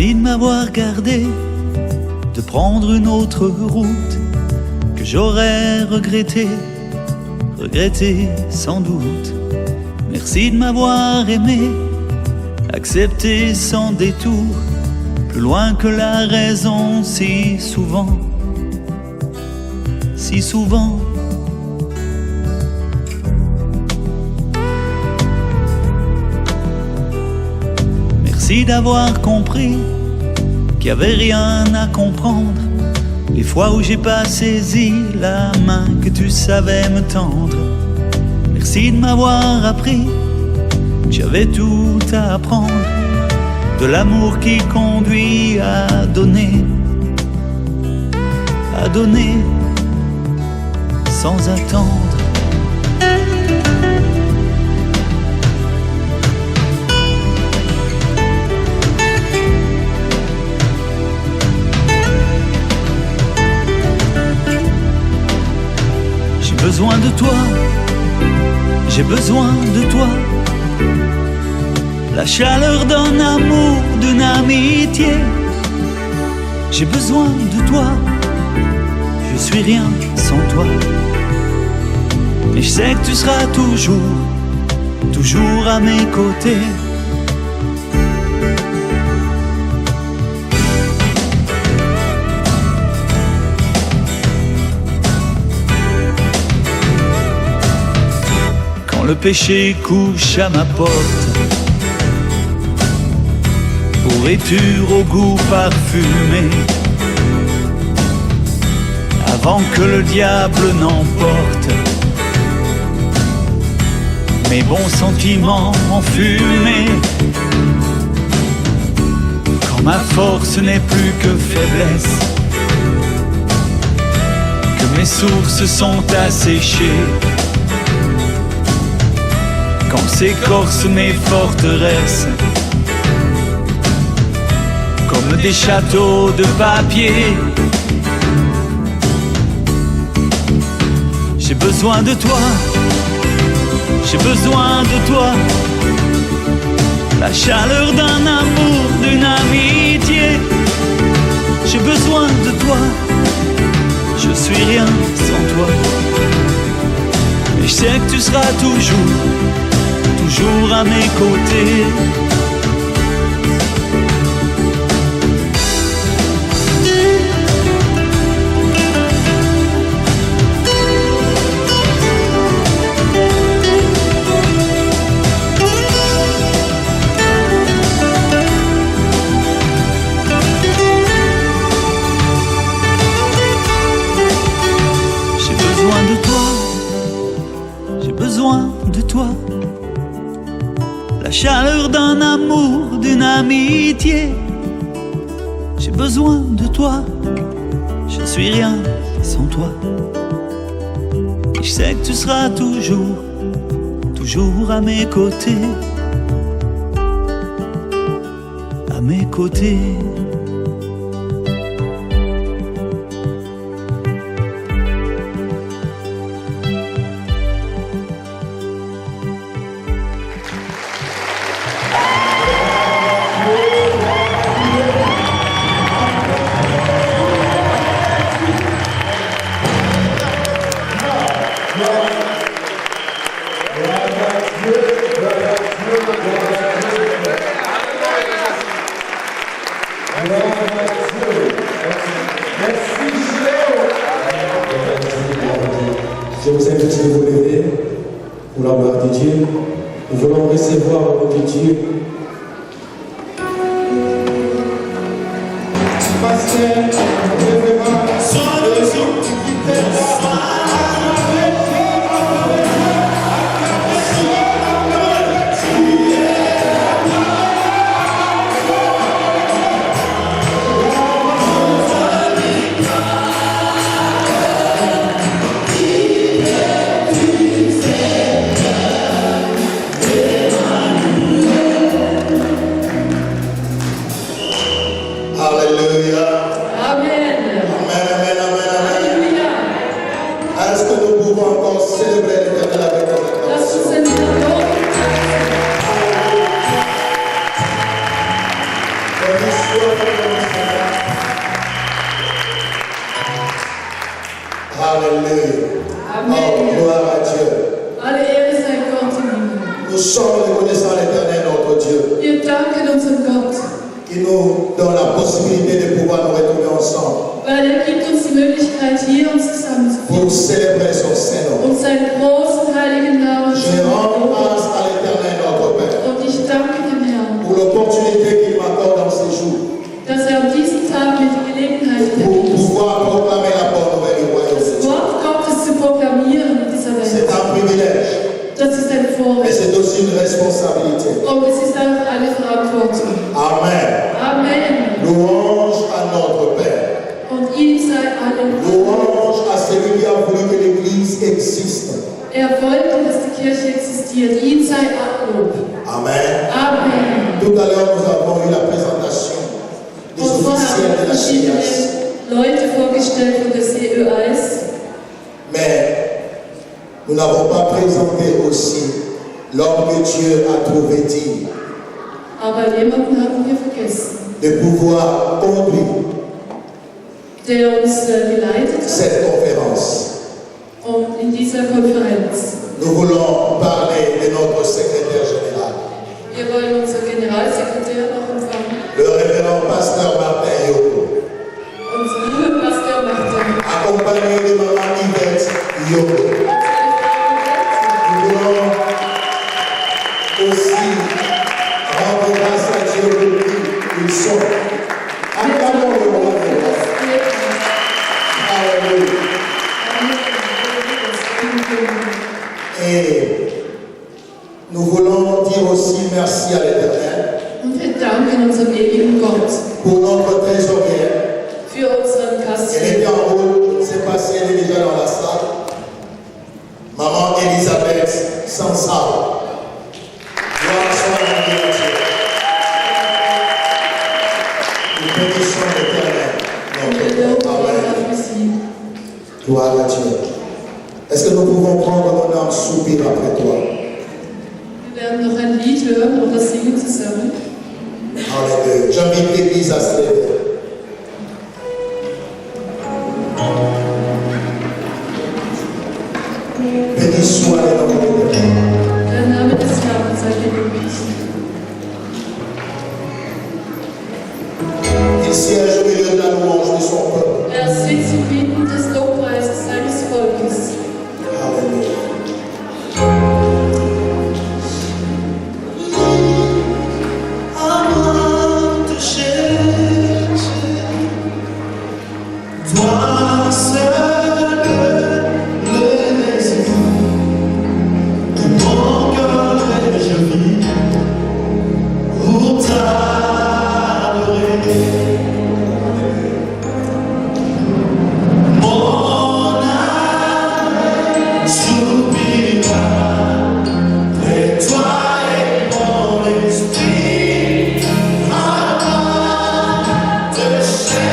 Merci de m'avoir gardé, de prendre une autre route que j'aurais regretté sans doute. Merci de m'avoir aimé, accepté sans détour, plus loin que la raison si souvent, si souvent. Merci d'avoir compris qu'il n'y avait rien à comprendre, les fois où j'ai pas saisi la main que tu savais me tendre. Merci de m'avoir appris que j'avais tout à apprendre, de l'amour qui conduit à donner sans attendre. J'ai besoin de toi, j'ai besoin de toi, la chaleur d'un amour, d'une amitié. J'ai besoin de toi, je suis rien sans toi. Et je sais que tu seras toujours, toujours à mes côtés. Quand le péché couche à ma porte, pourriture au goût parfumé, avant que le diable n'emporte mes bons sentiments en fumée. Quand ma force n'est plus que faiblesse, que mes sources sont asséchées, quand s'écorcent mes forteresses comme des châteaux de papier. J'ai besoin de toi, j'ai besoin de toi, la chaleur d'un amour, d'une amitié. J'ai besoin de toi, je suis rien sans toi. Et je sais que tu seras toujours, toujours à mes côtés. De toi, la chaleur d'un amour, d'une amitié. J'ai besoin de toi, je suis rien sans toi. Et je sais que tu seras toujours, toujours à mes côtés, à mes côtés. Je vous invite à vous lever pour la gloire de Dieu. Nous voulons recevoir votre Dieu. Alléluia. Amen. Oh, gloire à Dieu. Alle Ehre sei Gott im Himmel. Nous sommes reconnaissants à l'Éternel, notre Dieu, Wir danken unserem Gott, qui nous donne la possibilité de pouvoir nous retrouver ensemble weil er gibt uns die Möglichkeit, hier uns zusammenzufinden pour célébrer son Saint-Nom. und seinen großen heiligen Namen zu Je rends loben. grâce à l'Éternel, notre Père, Und ich danke dem Herrn, pour l'opportunité qu'il m'accorde dans ces jours, dass er an diesem Tag mir die Gelegenheit pour gibt, pouvoir proclamer la bonne nouvelle du royaume de das Dieu. Wort Gottes zu proklamieren in dieser C'est Welt. un privilège, Das ist ein mais Vorrecht c'est aussi une responsabilité. und es ist auch eine Verantwortung. Amen. Amen. Louange à notre Père. Und ihm sei alle Lob. Louange à celui qui a voulu que l'Église existe. Er wollte, dass die Kirche existiert. Ihm sei alle Lob. Amen. Amen. Tout à l'heure, nous avons eu la présentation des Und vorher officiels de haben la verschiedene CIAS. Leute vorgestellt von der CÖAS. Mais nous n'avons pas présenté aussi l'homme que Dieu a trouvé digne Aber jemanden haben wir vergessen, de pouvoir conduire der uns geleitet hat cette conférence. und in dieser Konferenz. Nous voulons parler de notre secrétaire général, Wir wollen unseren Generalsekretär noch empfangen, le révérend pasteur Martin Yoko, unseren lieben Pastor Martin. accompagné de maman Yvette Yoko. Nous voulons aussi rendre grâce à Dieu pour qui ils sont. Acclamons le roi de grâce. Alléluia. Et nous voulons dire aussi merci à l'Éternel Und wir danken unserem ewigen Gott pour notre trésorière. für unseren Elle Kasten. était en route, je ne sais pas si elle est déjà dans la salle. Maman Elisabeth Sansao. Gloire soit à Dieu. Nous bénissons l'Éternel. Und wir Notre loben Père. Gott Amen. für sie. Gloire à Dieu. Est-ce que nous pouvons prendre mon âme soupir après toi? Wir werden noch ein Lied hören oder singen zusammen. Alléluia. J'invite l'Église à se lever. Béni soit le nom de Dieu. Der Name des Herrn sei gelobt. Il siège au milieu de la louange de son peuple. Er sitzt inmitten des Lobpreises seines Volkes. Alléluia. Avant de chercher, toi seul les yeux de mon cœur et je vis pour t'adorer. Mon âme soupira près de toi et mon esprit avant te chercher.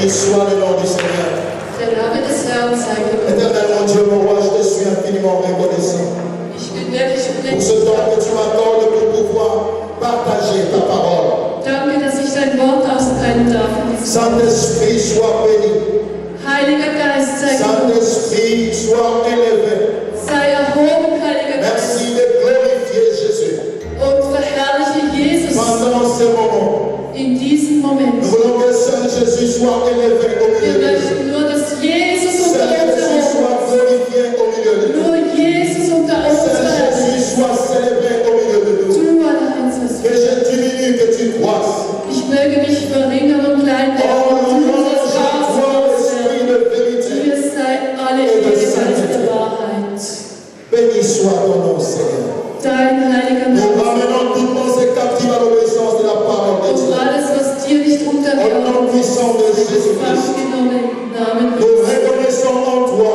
Béni soit le nom du Seigneur. Der Name des Herrn sei gelobt. Éternel mon Dieu, mon roi, je te suis infiniment reconnaissant Ich bin wirklich pour ce temps que tu m'accordes pour pouvoir partager ta parole. Danke, dass ich dein Wort austeilen darf. Saint-Esprit, sois béni. Heiliger Geist, sei gelobt. Saint-Esprit, sois élevé. Sei erhoben, Heiliger Geist. Merci de glorifier Jésus. Und verherrliche Jesus Pendant ce moment, in diesem Moment. nous voulons que seul Jésus soit élevé au Wir milieu de nous. möchten nur, dass Jesus Seul unter uns Jésus erhoben soit glorifié au milieu de nous. Nur Jesus unter uns Seul erhoben. Jésus soit célébré au milieu de nous. Du allein sollst Que je diminue, que tu croisses. Ich möge mich verringern und klein werden. Oh, Und du louange sollst à groß toi, l'Esprit werden. de vérité. Dir sei alle Ehre als der Wahrheit. Béni soit ton nom, Seigneur. Dein heiliger Nous Name. ramenons toute pensée captive à l'obéissance de la parole de Und Dieu. alles, was dir nicht Au nom untergeordnet puissant de ist, Jésus-Christ. genommen im Namen Nous Jesu. reconnaissons en toi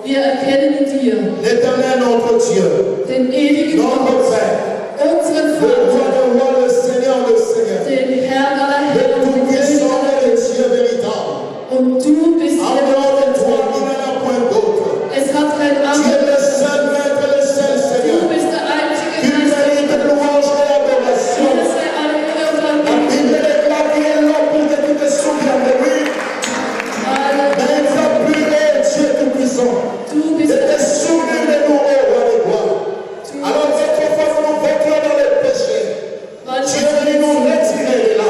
Wir erkennen in dir l'éternel notre Dieu, den ewigen notre Gott, Père, unseren le roi Vater, de roi, le Seigneur de Seigneur, den Herrn aller le Herren, den König tout-puissant aller et le Könige. Dieu véritable. Und du bist En der dehors de toi, Gott. il n'y en a point d'autre. Es hat kein Tu es anderer. le seul maître, le seul Du Seigneur. bist der einzige Tu Meister. mérites louange et adoration. Dir sei alle Ehre und La Anbetung. Bible déclare qu'il est là pour que tu te souviennes de lui. Alle. Mais il t'a puré, Dieu tout-puissant. Du Et bist te souviens de nous, ô roi de gloire. Alors quelquefois nous nous vêtions dans le péché. Tu es venu nous retirer de là.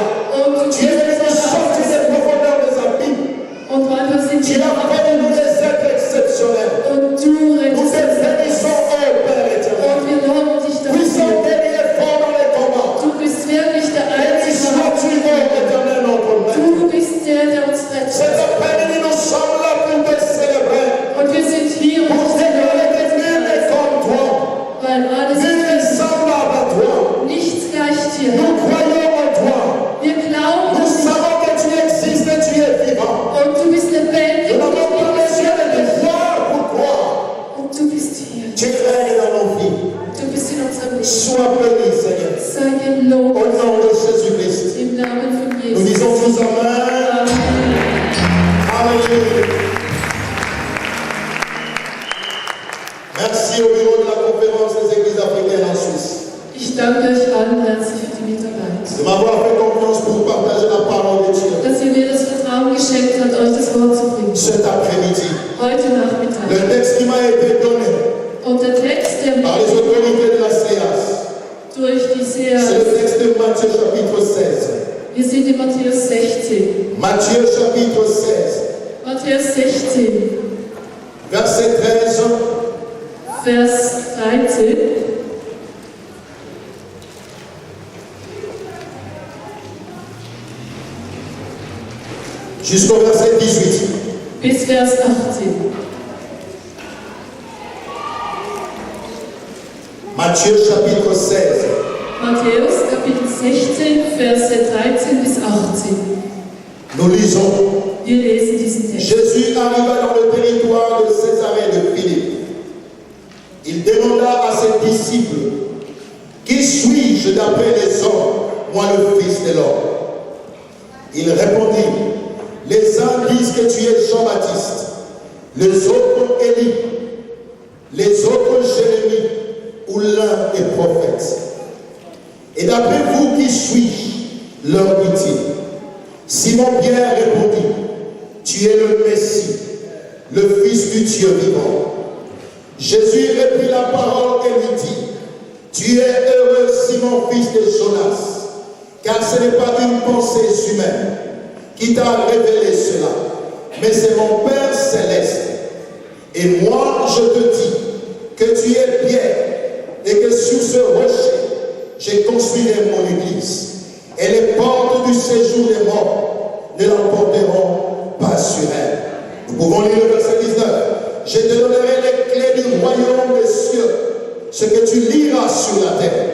Tu es venu nous sortir des profondeurs des abîmes. Und manchmal sind Tu wir as fait de nous des êtres exceptionnels. und du Nous te rettest uns. bénissons, ô Père éternel. Und wir loben dich Puissant, dafür. béni et fort dans les combats. Du bist wirklich der Béni Einzige. sois-tu, ô éternel, notre Maître. Du bist der, der uns rettet. Cet après-midi, nous sommes là pour te célébrer. Und wir sind hier, um Pour dich zu déclarer que loben, nul n'est comme toi. weil alles Nul n'est ist semblable à toi. nichts gleicht dir. Nous croyons en toi. Wir glauben Nous an dich. savons que tu existes et tu es vivant. Und du bist lebendig Nous und n'avons pas besoin de te lebendig. voir pour croire. Und du bist hier. Tu règnes dans nos vies. Du bist in unserem Leben. Sois béni, Seigneur. Sei gelobt Au nom de Jésus-Christ. im Namen von Nous Jesus. disons tous Amen. Amen. Alléluia. Merci au bureau de la conférence des églises africaines en Suisse Ich danke euch allen herzlich für die Mitarbeit. de m'avoir fait confiance pour partager la parole de Dieu Dass ihr mir das Vertrauen geschenkt habt, euch das Wort zu bringen. cet après-midi. Heute Nachmittag. Le texte qui m'a été donné Und der Text, der par les autorités de la CEAS, durch die c'est Seher, le texte de Matthieu chapitre 16. wir sind in Matthäus 16. Matthieu chapitre 16, Matthäus 16, verset 13 Vers 13 jusqu'au verset 18. bis Vers 18. Matthieu chapitre 16, Matthäus Kapitel 16, Verse 13 bis 18. nous lisons. Wir lesen diesen Text. Jésus arriva dans le territoire de Césarée de Philippe. Il demanda à ses disciples, qui suis-je d'après les hommes, moi le Fils de l'homme? Il répondit, les uns disent que tu es Jean-Baptiste, les autres Élie, les autres Jérémie ou l'un des prophètes. Et d'après vous, qui suis-je? Leur dit-il. Simon-Pierre répondit, tu es le Messie, le Fils du Dieu vivant. Jésus reprit la parole et lui dit, tu es heureux, Simon, fils de Jonas, car ce n'est pas une pensée humaine qui t'a révélé cela, mais c'est mon Père céleste. Et moi, je te dis que tu es Pierre, et que sur ce rocher, j'ai construit mon église, et les portes du séjour des morts ne l'emporteront pas sur elle. Nous pouvons lire le verset 19. Je te donnerai les clés du royaume des cieux. Ce que tu liras sur la terre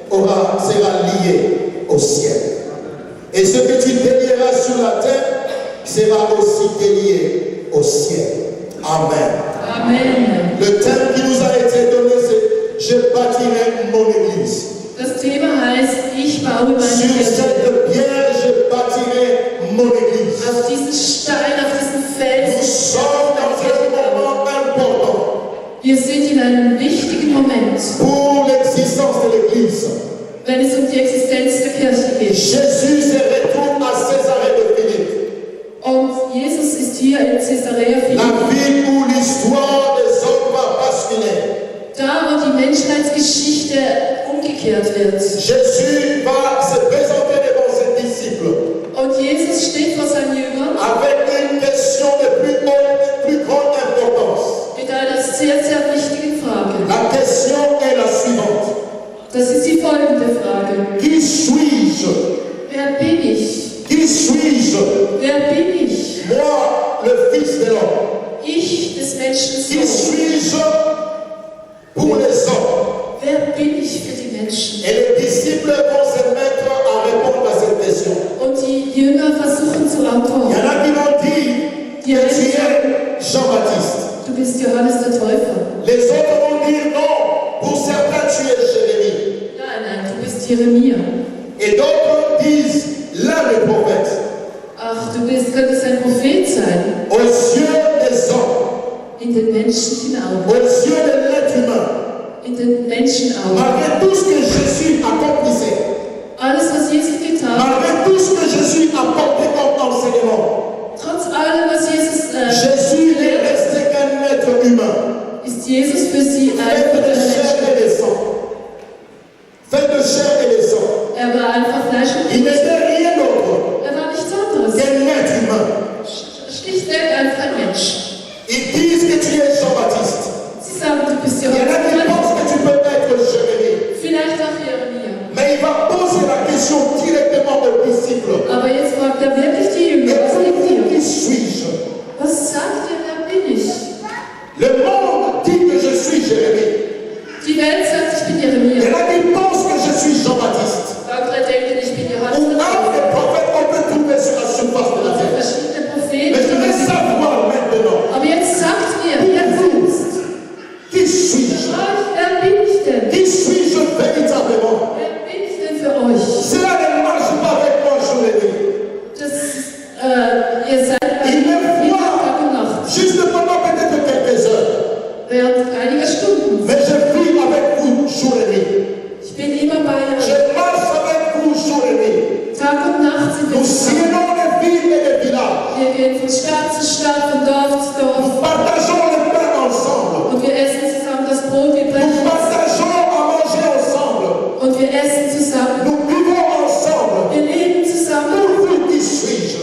sera lié au ciel. Et ce que tu délieras sur la terre sera aussi délié au ciel. Amen. Amen. Le thème qui nous a été donné, c'est je bâtirai mon église. Das Thema heißt, ich baue meine Sur Kirche. cette pierre, je bâtirai mon église. auf diesen Stein, auf diesen Nous Felsen. sommes dans un moment important Wir sind in einem wichtigen Moment, pour l'existence de l'église. wenn es um die Existenz der Kirche geht. Jésus se retourne à Césarée de Philippe, Und Jesus ist hier in Caesarea la Philippi, ville où l'histoire des hommes va basculer. da wo die Menschheitsgeschichte umgekehrt wird. Jésus va se présenter devant ses disciples Und Jesus steht vor seinen Jüngern avec une question de plus grande importance. mit einer sehr, sehr wichtigen Frage. La question est la suivante. Das ist die folgende Frage. Qui suis-je? Wer bin ich? Qui suis-je? Wer bin ich? Moi, le Fils de l'homme. Ich des Menschen Qui Sohn. suis-je pour les hommes? Wer bin ich für die Menschen? Et les disciples vont se mettre à répondre à cette question. Und die Jünger versuchen zu Il y antworten. en a qui vont dire que tu es Jean-Baptiste. Du bist Johannes der Täufer. Les autres vont dire non. Pour certains, tu es Jérémie. Nein, nein, du bist Jeremia. Et d'autres disent l'un des prophètes. Ach, könntest ein Prophet sein. Aux yeux des hommes, In den menschlichen Augen. aux yeux de l'être humain, In den Menschenaugen. malgré tout ce que Jésus accomplissait, Alles, was Jesus getan hat, malgré tout ce que Jésus apportait comme enseignement, trotz allem, was Jesus Jésus n'est resté qu'un être humain, ist Jesus für sie fait einfach de ein chair Mensch. et de sang. Fait de chair et de sang. Er war einfach Fleisch und Il Blut. n'était rien d'autre Er war nichts anderes. qu'un être humain. Schlichtweg einfach ein Mensch. Ils disent que tu es Jean-Baptiste. Sie sagen, du bist Il y en a qui Johannes. pensent que tu peux être Jérémie. Vielleicht auch Jeremia. Mais il va poser la question directement aux disciples. Aber jetzt fragt er wirklich die Et Jünger, was pour liegt vous, hier? qui suis-je? Was sagt ihr, wer bin ich? Le monde dit que je suis Jérémie. Die Welt sagt, ich bin Il y Jeremia. en a qui pensent que je suis Jean-Baptiste. Andere denken, ich bin Johannes. Ou un des prophètes qu'on peut trouver sur la surface de la terre. Verschiedene Mais je veux Propheten. savoir maintenant, Aber jetzt sagt mir, wer bist qui suis-je? Wer bin ich denn? Qui suis-je véritablement? Wer bin ich denn für euch? Cela ne marche pas avec moi, je l'ai dit. Das, ihr seid bei Il mir me Tag voit und Nacht. juste pendant peut-être quelques heures. Während einiger Stunden. Mais je vis avec vous jour et nuit. Ich bin immer bei Je euch. marche avec vous jour et nuit. Tag und Nacht sind wir Nous zusammen. sillonnons les villes et les villages. Wir gehen von Stadt zu Stadt, von Dorf zu Dorf. Nous partageons le pain ensemble. Und wir essen zusammen das Brot, wir Nous brechen partageons à manger ensemble. und wir essen zusammen. Nous vivons ensemble. Wir leben zusammen. Pour vous, qui suis-je?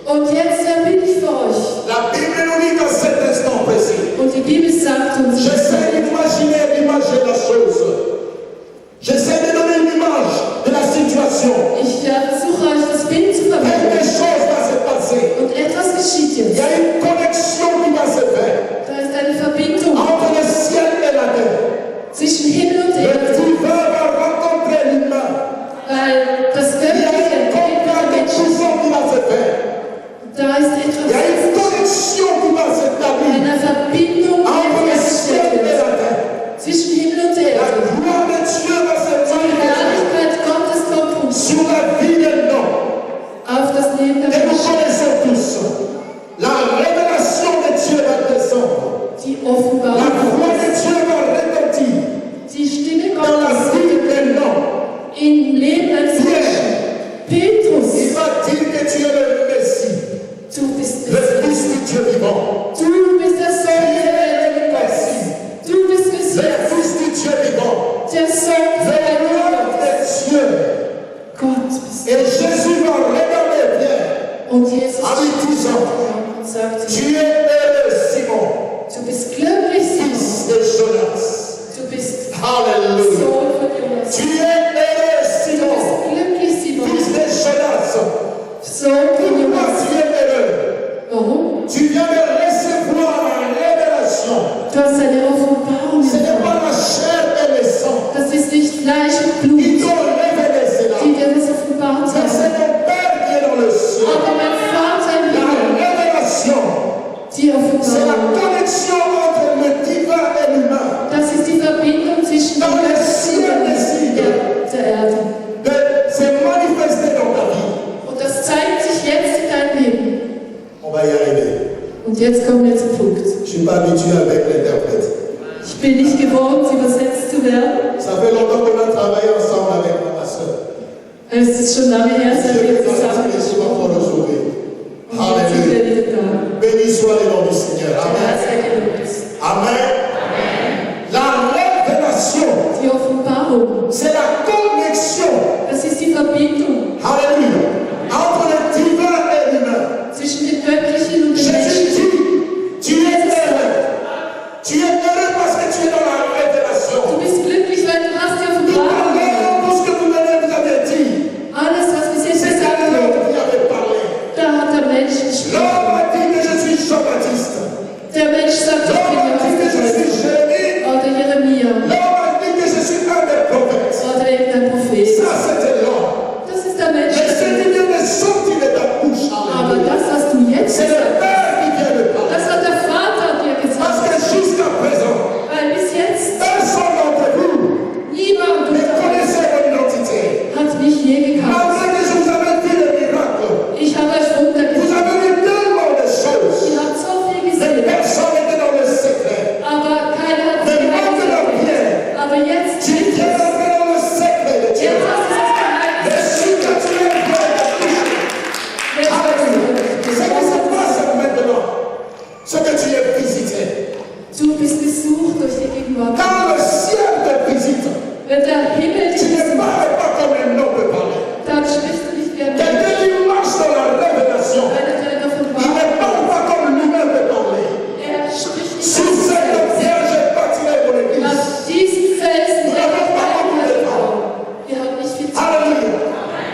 Und jetzt, wer bin ich für euch? La Bible nous dit dans cet instant précis. Und die Bibel sagt uns, J'essaie d'imaginer l'image de la chose. J'essaie de donner une image de la situation. ich versuche euch das Bild zu Quelque vermitteln. chose va se passer. Und etwas geschieht Il y jetzt. a une connexion qui va se faire Da ist eine Verbindung entre le ciel et la terre. zwischen Himmel und Le Erde, divin va rencontrer l'humain. weil das Il y a Göttliche une mit dem Menschen, connexion qui va se faire. da ist Il y a etwas, une connexion qui va s'établir eine Verbindung, entre die le ciel hergestellt et wird la terre. zwischen Himmel und La Erde. gloire de Dieu va se Die manifester Herrlichkeit Gottes kommt uns sur la vie des noms. auf das Leben der Et nous Menschen. connaissons tous. La révélation de Dieu va descendre. Die La Offenbarung voix de Gottes, Dieu va retentir die Stimme dans la Gottes vie des noms. im Leben eines Menschen. Petrus, Il va dire que tu es le Messie, du bist le Messias. Fils du Dieu vivant. Du bist der Sohn der lebendigen Gottes. Du bist Le Messias, Fils du Dieu vivant. der Sohn Le der lebendigen roi Gottes. de Dieu. Gott bist Et Jésus va regarder Pierre du. Und Jesus en lui disant, und sagt tu ihm, es heureux, Simon, du bist glücklich, Simon. fils de Jonas. Du bist Alléluia. Sohn von Jonas. Tu es heureux, Du Simon, bist glücklich, Simon. fils de Jonas. Sohn von Pourquoi Jonas. tu es heureux? Warum? Tu viens de recevoir la révélation. Du hast eine Offenbarung Ce n'est empfangen. pas la chair et le sang Das ist nicht Fleisch und qui Blut, t'ont révélé cela. die dir das offenbart Mais haben. c'est ton Père qui est dans le ciel. Aber mein Vater im La Himmel, révélation die va y arriver. Und jetzt kommen wir zum Punkt. Je ne suis pas habitué avec l'interprète. Ich bin nicht gewohnt, übersetzt zu werden. Ça fait longtemps qu'on a travaillé ensemble avec ma soeur. Es ist schon lange her, seit wir zusammen gesprochen haben. Und jetzt sind wir wieder da. Béni soit le nom du Seigneur. Der Amen. Herr sei gelobt. Amen. La révélation, Die Offenbarung, c'est la connexion. das ist die Verbindung Alléluia. Entre le divin et l'humain. zwischen dem Göttlichen und dem Jésus Menschlichen. dit, tu es heureux. Tu es heureux parce que tu es dans la révélation. Du bist glücklich, weil du hast die Tout à Offenbarung. l'heure, tout ce que vous venez vous avez dit, Alles, was wir jetzt c'est gesagt l'homme haben, qui avait parlé. da hat der Mensch gesprochen. L'homme a dit que je suis Jean-Baptiste. Der Mensch sagt, ich bin L'homme a dit que je suis Johannes Jérémie. oder Jeremia L'homme a dit que je suis un des prophètes. oder irgendein Prophet. Ça, c'était l'homme. Das ist der Mensch. Mais ce qui vient de sortir de ta bouche, Aber alléluia, das, was du jetzt c'est le gesagt hast, Père qui vient de parler. das hat der Vater dir Parce gesagt. que jusqu'à présent, Weil bis jetzt personne d'entre vous niemand ne unter euch connaissait mon identité. hat mich je gekannt. Malgré que je vous avais dit le miracle, Ich habe euch Wunder vous gesehen. avez vu tellement de choses. Ihr habt so viel Mais gesehen. personne n'était dans le secret. Aber keiner hat Mais es maintenant, gesehen. Pierre, Aber jetzt tu viens d'entrer dans le secret de Dieu. Jetzt hast du das Geheimnis. Et si que tu es bien touché, Jetzt weißt du, ce qui se passe maintenant, c'est que tu es visité. du bist besucht durch die Gegenwart. Quand le ciel te visite, Wenn der Himmel tu dich ne besucht, parles pas comme un homme peut parler. dann sprichst du nicht wie ein Mensch. Quelqu'un qui marche dans la révélation, Einer, der in il ne Offenbarung parle pas comme l'humain peut parler. er spricht nicht Sur wie ein cette Mensch. pierre, je bâtirai mon église. Auf diesen Felsen Nous werde n'avons ich pas meine beaucoup de Kirche temps. bauen. Wir haben nicht viel Zeit, Alléluia.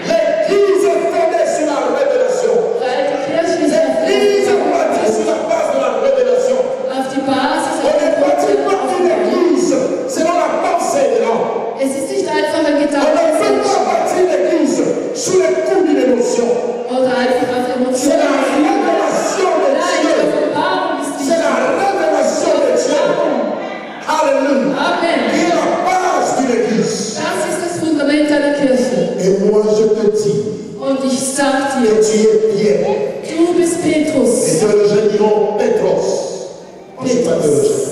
L'église est fondée sur la révélation. weil die Kirche ist L'église est bâtie sur la base de la révélation. auf die Basis On ne bâtit pas auf une église selon la pensée de l'homme. Es ist nicht einfach ein On ne Gedanke des peut Menschen pas bâtir l'église sous les coups d'une émotion. oder einfach auf C'est la Emotionen. révélation de Nein, die Dieu. Offenbarung ist C'est la wichtig. révélation de Dieu. Alléluia. Amen. Qui est la base d'une église. Das ist das Fundament einer Kirche. Et moi, je te dis Und ich sag que dir, tu es Pierre. du bist Les Petrus. théologiens diront Petros. Moi, je ne suis pas théologien.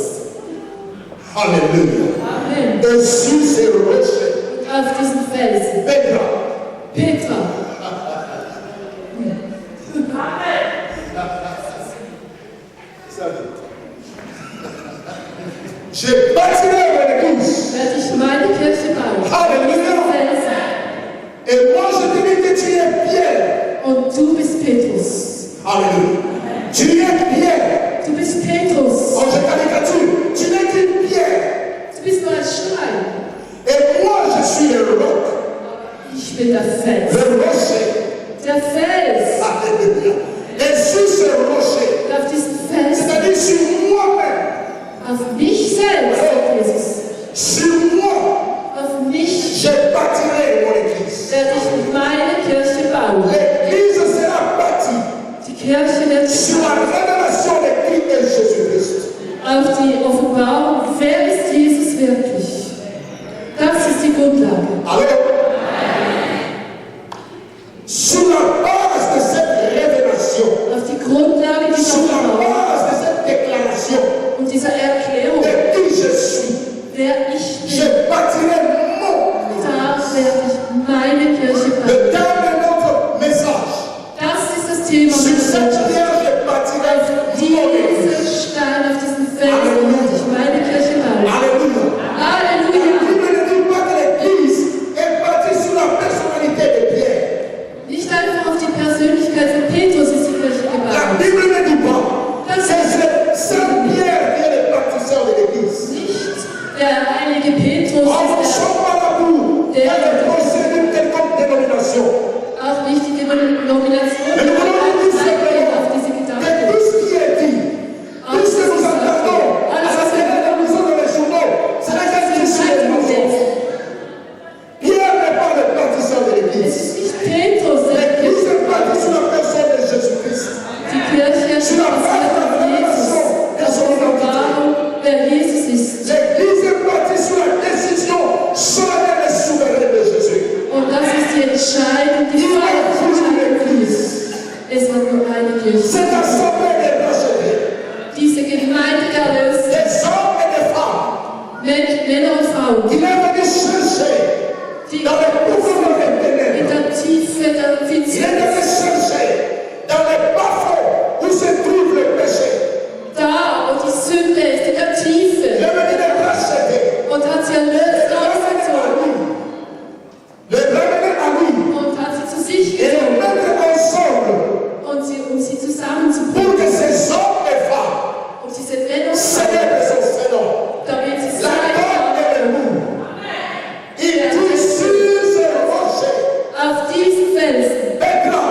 Alléluia. Amen. Et sur ces rochers, Auf diesen Felsen. Petra, Petra. je bâtirai mon église. Werde ich meine Kirche bauen. Alléluia. Felsen. Et moi, je te dis que tu es Pierre. Und du bist Petrus. Alléluia. Tu es Pierre. Du bist Petrus. Oh, je caricature. Tu n'es qu'une pierre. Du bist nur ein Stein. Et moi, je suis le roc. Ich bin der Fels. Le rocher. Der Fels. Alléluia. Et sur ce rocher, Und auf diesen Felsen, c'est-à-dire sur moi-même, auf mich selbst, sagt Jesus, sur moi, auf mich je bâtirai mon église. werde ich meine Kirche bauen. L'église sera bâtie Die Kirche wird sur la révélation de qui est Jésus-Christ. auf die Offenbarung, wer ist Jesus wirklich? Das ist die Grundlage. Alors, sur la base de cette révélation, Auf die Grundlage dieser sur la Offenbarung base de cette déclaration und dieser Erklärung, de qui je suis, wer ich je bin, bâtirai mon da église. werde ich meine Kirche Le bauen. thème de notre message, Das ist das Thema sur meines cette Wortes. pierre, je bâtirai Auf mon diesen église. Stein, auf diesen Felsen werde ich meine Kirche bauen. Alléluia. Halleluja! La Bible ne dit pas que l'église est bâtie sur la personnalité de Pierre. Nicht einfach auf die Persönlichkeit von Petrus ist die Kirche La gebaut. Bible ne dit pas. C'est Saint-Pierre qui est le bâtisseur de l'église. Nicht der heilige Petrus On ne ist chante pas la boue. Elle est possédée d'une quelconque dénomination. auch nicht die Denomination, Mais nous voulons sondern dire einfach simplement auf diese que Gedanken. tout ce qui est dit, tout ce que nous entendons à meine Kirche. Cette assemblée des rachetés, Diese Gemeinde der Erlösten, des hommes et des femmes, Männer und Frauen, il est venu chercher die dans les profondeurs des in ténèbres. der Tiefe der Il est venu Finsternis, chercher dans les bas-fonds où se trouve le péché. da wo die Sünde ist, in der Il Tiefe, est venu les racheter, und hat sie erlöst les ramener à rausgezogen lui, les ramener à lui und hat sie zu sich et les gezogen, mettre ensemble um sie zusammenzubringen. pour que ces hommes et femmes Und diese Männer und Frauen, célèbrent son Seigneur. damit sie La sagen, terre et le loup. Il dit sur ce rocher, auf diesen Felsen, Petra,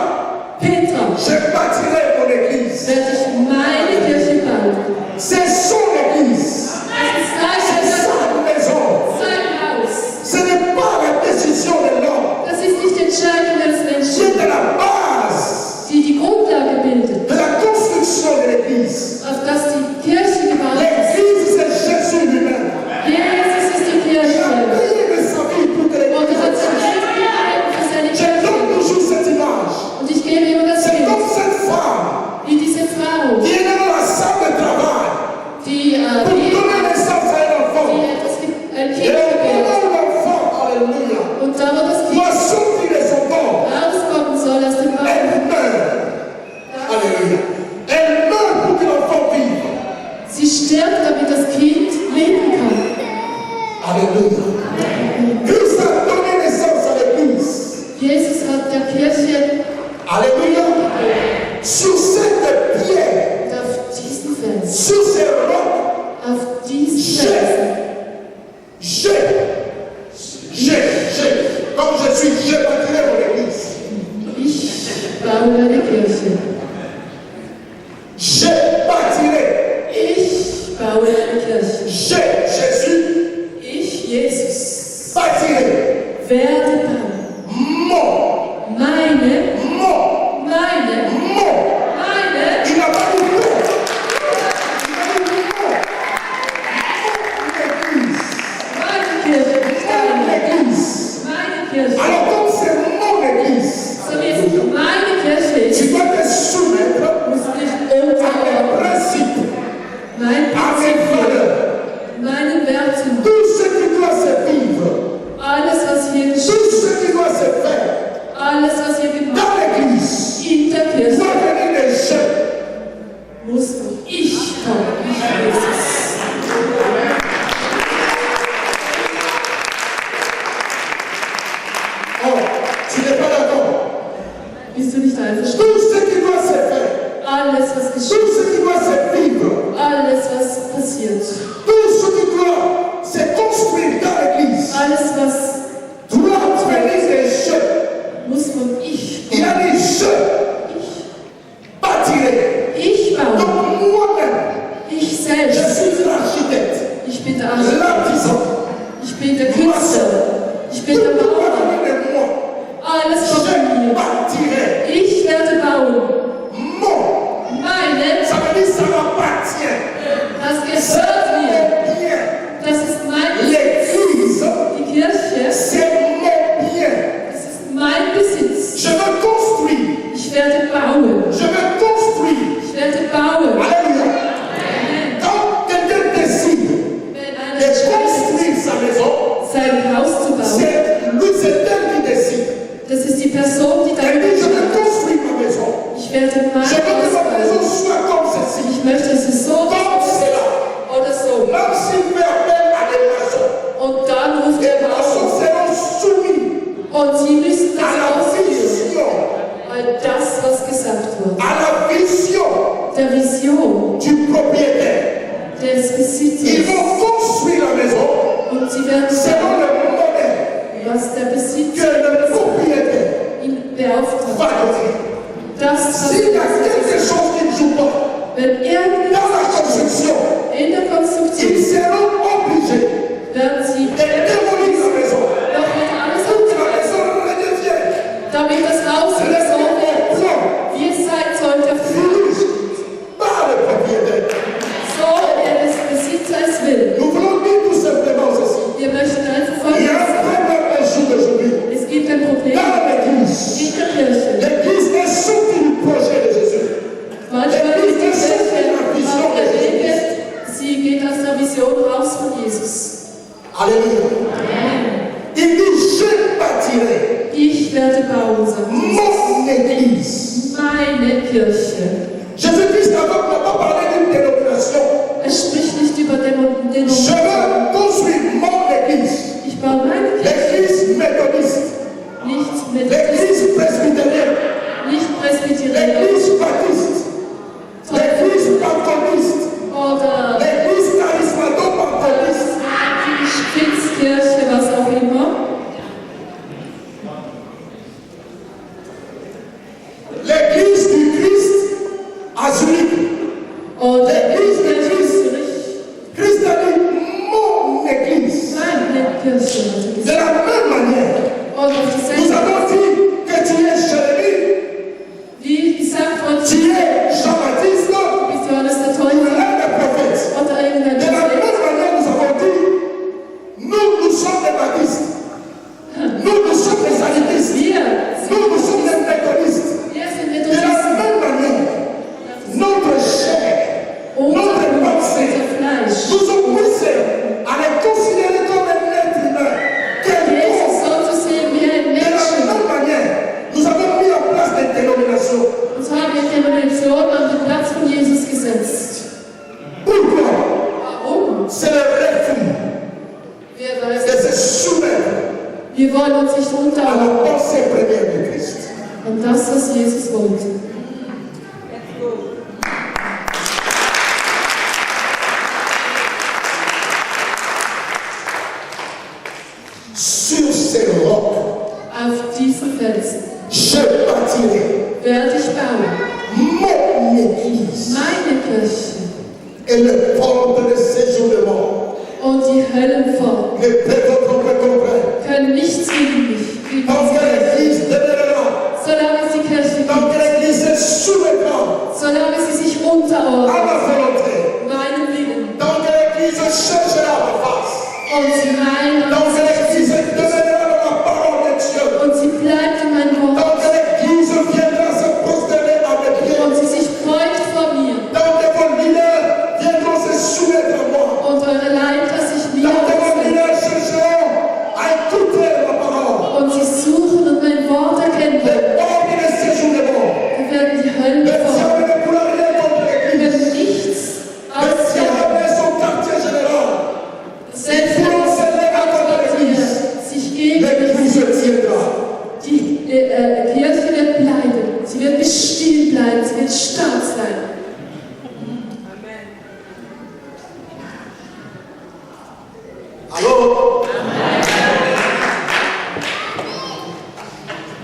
Petra, je bâtirai mon église. werde ich meine Kirche bauen. C'est son église. Das C'est ist sa maison. sein Haus. Ce n'est pas la décision de l'homme. Das ist nicht die Entscheidung des Menschen, C'est de la base die die Grundlage bildet, de la construction de l'église. auf das die Kirche gebaut ist. L'église, c'est Jésus lui-même. Jesus ist die Il a Kirche. payé de sa vie pour que Und er hat l'église sein existe. Leben gegeben für seine Je donne Kirche. toujours cette image. Und ich gebe immer das C'est Bild, comme cette femme wie diese Frau, qui est dans la salle de travail die, pour donner naissance à un enfant. ein Et Kind au gebärt. moment où l'enfant, alléluia, Und da, wo das Kind doit sortir de son corps, rauskommen soll aus dem Bauch, elle meurt. Alléluia. Elle meurt pour que l'enfant vive. sie stirbt, damit das Kind leben kann. Alléluia. Christ a donné naissance à l'église. Jesus hat der Kirche Alléluia. Sur cette pierre, und auf diesen Felsen, sur ces rocs, auf diesen Felsen, comme je suis, je bâtirai mon église. ich baue eine Kirche. Je bâtirai. Ich baue eine Kirche. Jésus, Ich, Jesus, bâtirai werde bauen. Meine, Il n'a pas dit non. meine Kirche, nicht deine. L'église. Meine Kirche. Alors comme c'est mon église, So wie es meine Kirche tu ist, dois te soumettre muss ich à mes unterordnen. principes, Mein à mes Prinzip, valeurs. meinen Werten, Tout ce qui doit se vivre, alles, was hier tout geschieht, ce qui doit se faire alles, was hier gemacht dans l'église, wird, in der Kirche, doit venir des jeunes. muss von ich kommen, nicht Jesus. Oh, tu n'es pas d'accord. Bist du nicht einverstanden? Tout ce qui doit se faire, Alles, was geschieht, tout ce qui doit se vivre, alles, was passiert, tout ce qui doit se construire dans l'église, alles, was doit venir des jeunes. muss von ich Il a kommen. dit je bâtirai. Ich baue, Donc moi-même, ich je selbst, suis l'architecte, ich bin der Architekt, l'artisan. ich bin der Künstler, ich bin Tout der doit Bauer, venir de moi. alles kommt von Je mir. bâtirai. Ich werde bauen. Mon, Meine, ça veut dire ça m'appartient. das C'est gehört mir. mon bien. Das ist mein Besitz. L'église, Die Kirche, c'est mon bien. das ist mein Besitz. Je veux construire. Ich werde bauen. Je veux construire. Ich werde bauen. Alléluia. Amen. Quand quelqu'un décide Wenn de einer entscheidet, construire sa maison, sein Haus zu bauen, c'est elle qui décide. das ist die Person, die Elle darüber dit, je veux entscheidet. construire ma maison. Ich werde mein Je veux que Haus ma maison bauen. soit comme ceci. Ich möchte, dass es so Comme ist cela. oder so. Même s'il fait appel à des maçons, Und dann ruft les er maçons Bauer. seront soumis Und sie müssen à das la ausführen. vision, Weil das, was gesagt wurde, à la vision der Vision du propriétaire. des Ils Besitzers. vont construire la maison Und sie werden selon sagen, le modèle was der que Besitzer le propriétaire ihn beauftragt. va donner. Das, was S'il y a quelque chose qui ne joue pas wenn irgendwas dans la construction, in der Konstruktion ils seront obligés werden sie de démolir la maison. doch wird alles Pour que la umgesetzt, maison redevienne damit das Haus wieder so wird, plan wie es sein sollte, dirige par le propriétaire. so er des Besitzers will. Nous voulons dire tout simplement ceci. Wir möchten einfach Il y a un folgendes sagen. problème un jour d'aujourd'hui Es gibt ein Problem dans l'église. in der Kirche. L'église est sortie du projet de Jésus. Alléluia. Il dit, je bâtirai Ich werde bauen, sagt mon église. meine Kirche. Jésus-Christ n'a pas parlé d'une dénomination. Er spricht nicht über Je Denomination. veux construire mon église. Ich baue meine Kirche, L'église méthodiste, nicht mit l'église presbytérienne, nicht Presbyterier l'église baptiste, l'église pentecôtiste, oder l'église charismato-pentecôtiste. die Spitzkirche, was auch immer. L'église du Christ à Zurich. Oder L'église die de Kirche Christ. Zürich, Christ a dit mon église. meine Kirche. hat er De gesagt. la même manière, Und auf nous dieselbe avons dit que tu es Jérémie, wie gesagt wurde, tu es Jean-Baptiste, bis Johannes der tu es Täufer l'un des prophètes. oder irgendein De la Prophet. même manière, nous avons dit, nous sommes des baptistes. Nous sommes des adventistes. Nous sommes des méthodistes. Wir sind De la Methodisten. même manière, notre chair, Unser notre Blut, pensée, unser Fleisch. nous sommes poussés à les considérer comme un être humain. Jesus Quelqu'un. so zu sehen wie ein De la Menschen. même manière, nous avons mis en place des dénominations. Und so haben wir Denomination an den Platz von Jesus gesetzt. Pourquoi? Warum? C'est le refus de se soumettre Wir wollen uns nicht à unterordnen la pensée première de Christ. an das, was Jesus wollte. Sur ces rocs, Auf diesen Felsen je bâtirai werde ich bauen mon église meine Kirche et le porte de séjournement und die Höllenpforten ne peuvent contre können nichts gegen mich. Tant que l'église demeurera, Solange es die Kirche tant gibt, que l'église se soumettra solange sie sich à unterordnet, ma volonté, meinem Willen, tant que l'église cherchera ma face, und sie meinen, tant que l'église demeurera dans la parole de Dieu, und sie bleibt in meinem Wort, tant que l'église viendra se prosterner à mes pieds, und sie sich beugt vor mir, tant que vos leaders viendront se soumettre à moi, und eure Leiter sich tant que vos niedersetzen, leaders chercheront à écouter ma parole, und sie suchen und mein Wort erkennen, les portes de séjournement, dann werden die le Höllenpforten, diable ne pourra rien contre l'église, werden nichts le ausgehen. diable et son quartier général, Selbst wenn sich gegen l'église tiendra. die Kirche wird bleiben. Sie wird bestehen bleiben. Sie wird stark sein. Allô?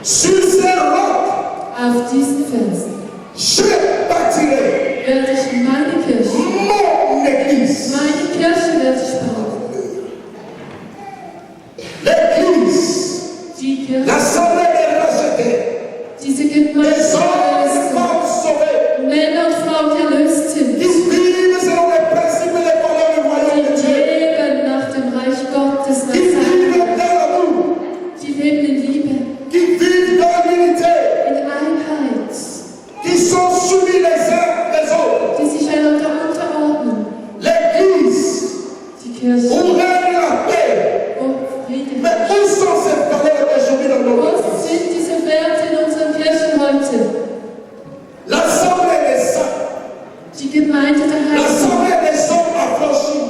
Sur ces rocs, Auf diesen Felsen je bâtirai werde ich meine Kirche, mon église. meine Kirche werde ich bauen. L'église, Die Kirche, l'assemblée est rachetée. diese Les Gemeinde, hommes et les femmes sauvés, Männer und Frauen, die erlöst sind, qui vivent selon les principes et les valeurs du royaume de die Dieu, leben nach dem Reich Gottes, nach qui vivent seinem, dans l'amour, die leben in Liebe, qui vivent dans l'unité, in Einheit, qui sont soumis les uns les autres. die sich einander unterordnen. L'église, Die Kirche, où règne la paix. oh Friede. Mais où sont ces valeurs aujourd'hui dans nos Wo églises? sind diese Werte in unseren Kirchen heute? L'assemblée des saints, Die Gemeinde der Heiligen, l'assemblée des hommes affranchis,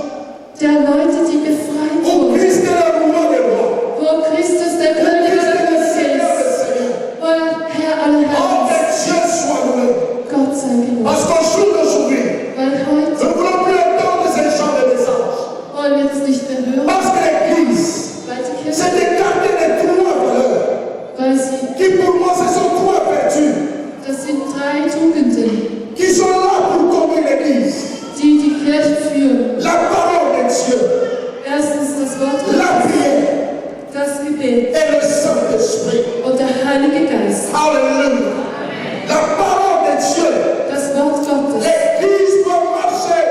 der Leute, die befreit où wurden, Christ est le roi des rois, wo Christus der où König Christ aller est le Könige Seigneur des ist, seigneurs. wo Herr aller Oh, Herren que ist. Dieu soit loué. Gott sei gelobt. Parce qu'au jour d'aujourd'hui, Weil heute nous ne voulons plus entendre ces chants de messages. wollen wir es nicht mehr hören, Parce que l'église weil die Kirche, s'est écartée des trois valeurs, weil sie, qui pour moi ce sont trois vertus, das sind drei Tugenden, qui sont là pour conduire l'église. die die Kirche führen. La parole de Dieu, Erstens das Wort la Gottes, prière das Gebet et le Saint-Esprit. und der Heilige Geist. Alléluia. La parole de Dieu. Das Wort Gottes. L'église peut marcher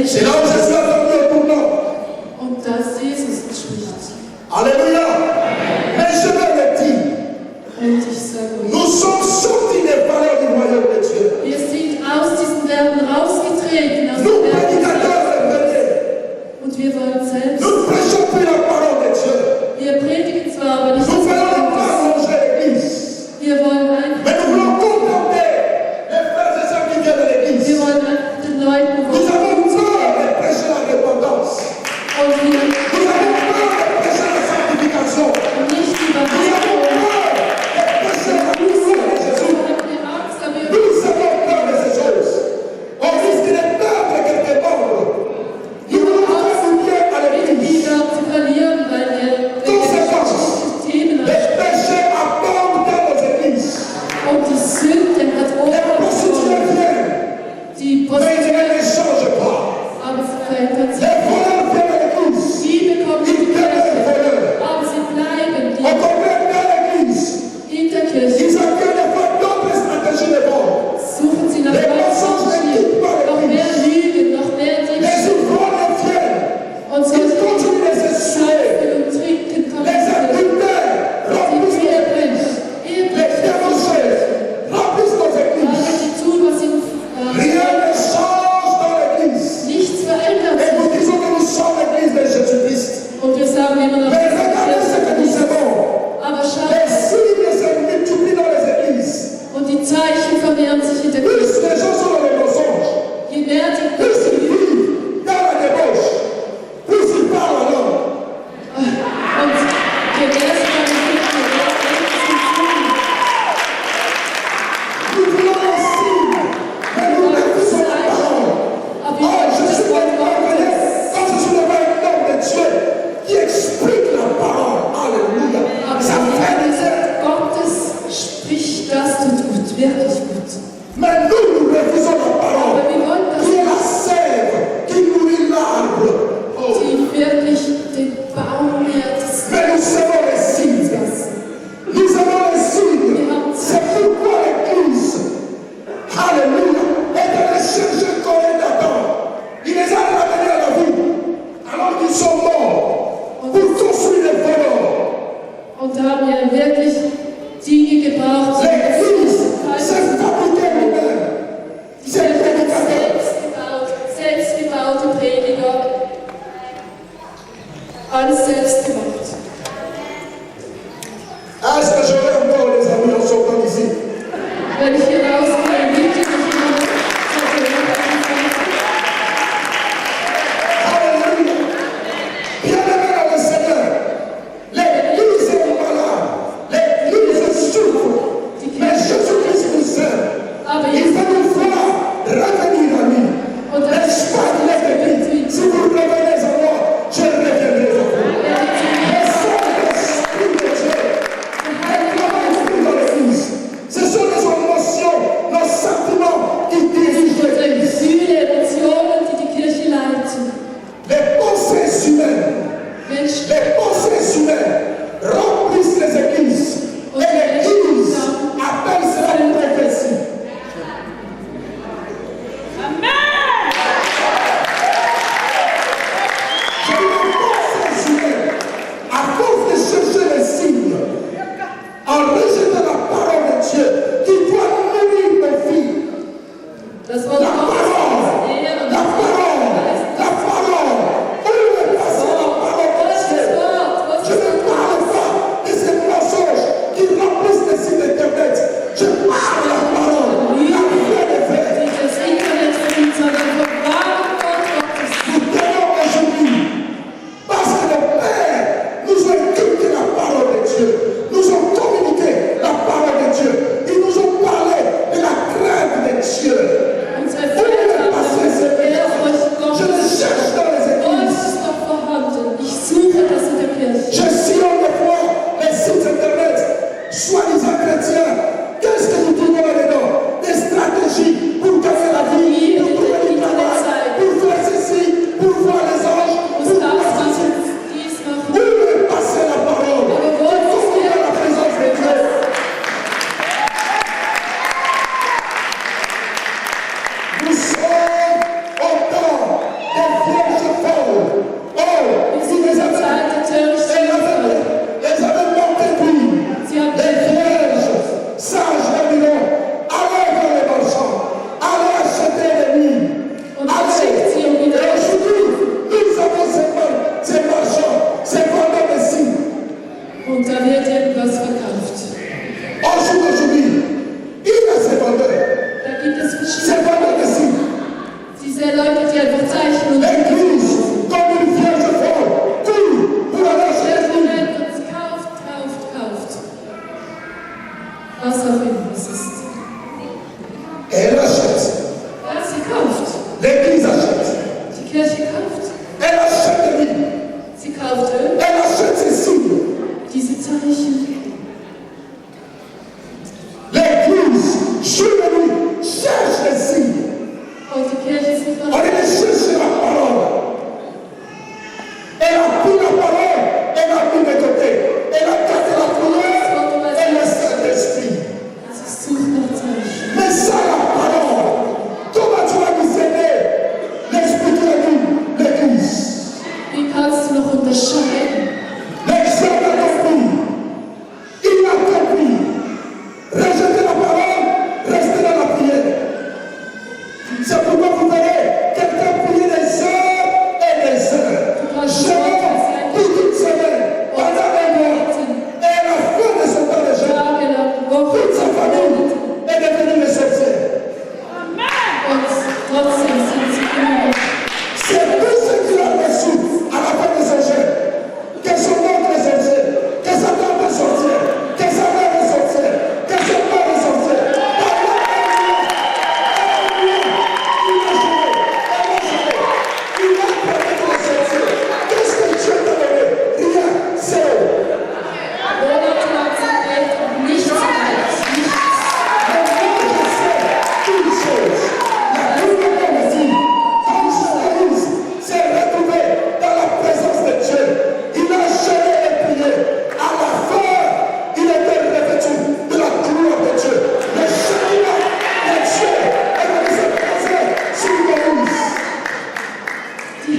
Kirche. C'est là où je suis attendu au tournant. Und dass Jesus spricht. Alléluia. Mais je veux le dire, Und ich sage euch, nous sommes sortis des valeurs du royaume de Dieu. wir sind aus diesen Werken rausgetreten, aus Nous, den Werken des prédicateurs Heiligen. venez, Und wir wollen selbst, nous ne prêchons plus la parole de Dieu. wir predigen zwar, aber nicht Nous das voulons Wort pas Gottes. manger l'église. Wir wollen Mais einfach, nous voulons contempler les frères et sœurs qui viennent de wir l'église. wollen einfach den Leuten Nous Wort avons geben. peur de prêcher la repentance. Und wir Nous avons peur de prêcher la sanctification. nicht die Nous avons Überwindung. peur de prêcher la puissance de Jésus. Wir haben Angst, aber wir Nous avons peur de ces choses. On risque de perdre quelques membres. Nous voulons faire du bien à l'église. Mitglieder zu verlieren, weil wir Themen Les péchés abondent dans nos églises. und die Sünde hat Les prostituées Oberhand. viennent, Die mais ils Prostitution, ne changent pas. aber sie verändert sich. Les voleurs viennent à l'église. Sie bekommen Ils die viennent les Kirche, voleurs. aber sie bleiben On convient dans l'église. in der Kirche. Ils accueillent des fois d'autres stratégies de vente. Suchen sie nach Les mensonges ne quittent pas noch mehr l'église. Lügen, noch mehr Les Diebstahl. ivrognes viennent. Und Ils solche continuent de se suer. Scheiße und Trinken kommen Les sie. adultères Die remplissent nos Ehebrecher, églises. Les débauchés remplissent nos weil églises. sie tun, was ihnen Rien ne change dans l'église. nichts verändert Et nous sich. disons que nous sommes l'église de Jésus-Christ. Und wir sagen immer noch, Mais regardez ce que nous savons. aber Les schaut, signes se multiplient dans les églises. und die Zeichen vermehren sich in der Plus Kirche. les gens sont dans les mensonges, Je mehr die plus ils vivent dans la débauche, plus ils parlent en langue. und je mehr sie dann finden, je mehr sie tun. Nous voulons les signes, mais nous refusons la parole. Aber Oh, je wir suis wollen devant quand je suis devant un homme de Dieu qui explique la parole. Alléluia. Ça fait des aides. Gottes spricht das tut wirklich gut. Mais nous refusons la parole. Aber wir wollen das Qui est la sève, qui nourrit l'arbre. Oh. die wirklich den Baum nährt. Mais nous savons les signes. Nous avons les signes. C'est pourquoi l'Église, Alléluia, est allée chercher Corée d'Adam. Il les a ramenés à la vie, alors qu'ils sont morts, pour construire les voleurs. Und da haben wir wirklich Dinge gebraucht. L'Église s'est fabriquée nous-mêmes. C'est prédicateur. Selbstgebaute Prediger. Alles selbst gemacht. Est-ce que j'aurai encore les amis en sortant d'ici? Wenn ich hier rausgehe, gibt es nicht mehr. Alléluia. Bien-aimés dans le Seigneur, l'Église est malade, l'Église souffre, mais Jésus-Christ nous aime. Aber Il jetzt fait nous voir revenir à lui. und das L'espoir de l'Église, si vous revenez à moi, je reviendrai à vous. werdet ihr Mais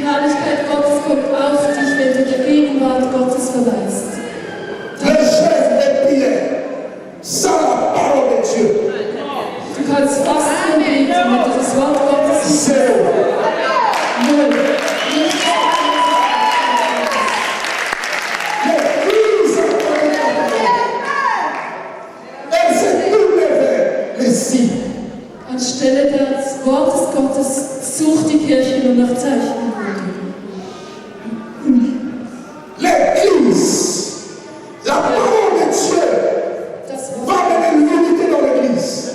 Herrlichkeit Gottes kommt auf dich, wenn du der Gegenwart Gottes verweist. Les gestes, les prières, sans la parole de Dieu, Du kannst fasten und beten, wenn du das Wort Gottes nicht zéro. null. Nichts. L'église a donné la parole. Elle s'est tournée vers les signes. Anstelle des Wortes Gottes sucht die Kirche nur nach Zeichen. L'église, la parole de Dieu Das va Wort amener l'unité dans l'église.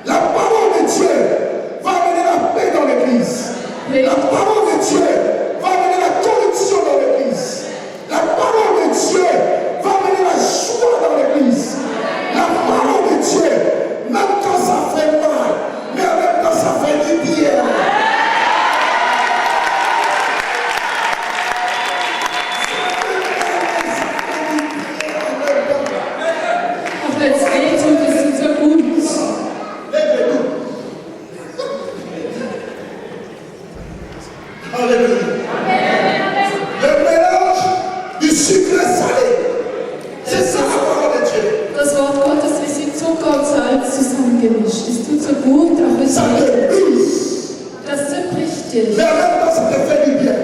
La parole de Dieu va amener la paix dans l'église. La parole de Dieu va amener la connexion dans l'église. La parole de Dieu va amener la joie dans l'église. La parole de Dieu, même quand ça fait mal, mais en même temps ça fait du bien. Auch wenn es weh tut, ist es so gut. Alléluia. Le mélange du sucre salé, c'est ça la parole de Dieu. Das Wort Gottes ist in Zucker und Salz zusammengemischt. Es tut so gut, auch wenn es Ça weh tut. te brise, Das zerbricht dich. mais en même temps ça te fait du bien.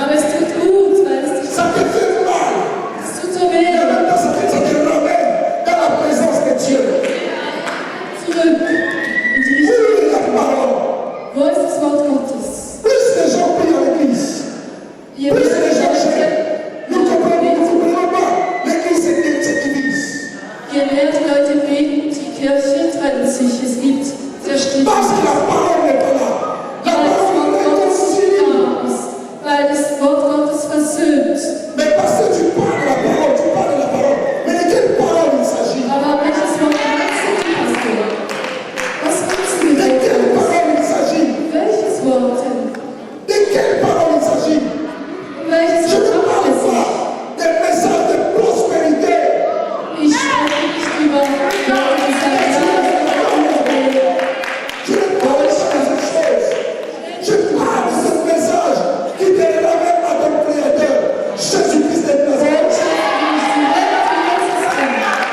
Aber es tut gut, weil es dich Ça te fait mal, es tut so mais en weh. même temps ça te ramène dans la présence de Dieu. Zurück in die Richtung. Où est la parole? Wo ist das Wort Gottes? Plus les gens prient en l'église, Je plus mehr les gens Leute chantent. Nous comprenons pas. L'église se divise. beten, die Kirche trennt sich. Es gibt Zerstörung. Parce que la parole n'est pas là. La parole est réconciliée. Weil das Wort Gottes versöhnt. Mais parce que tu parles de la parole, tu parles de la parole. Mais de quelle parole il s'agit? Aber welches Wort meinst du, Pastor? Was meinst du De mit quelle dem Wort? parole il s'agit? Welches Wort denn? De quelle parole il s'agit? Welches Je ne Wort parle handelt es sich? pas des messages de prospérité. Ich spreche nicht über Worte, die sagen, Je ne parle pas de ces choses. Je parle de ce message qui te ramène à ton Créateur, Jésus-Christ de Nazareth.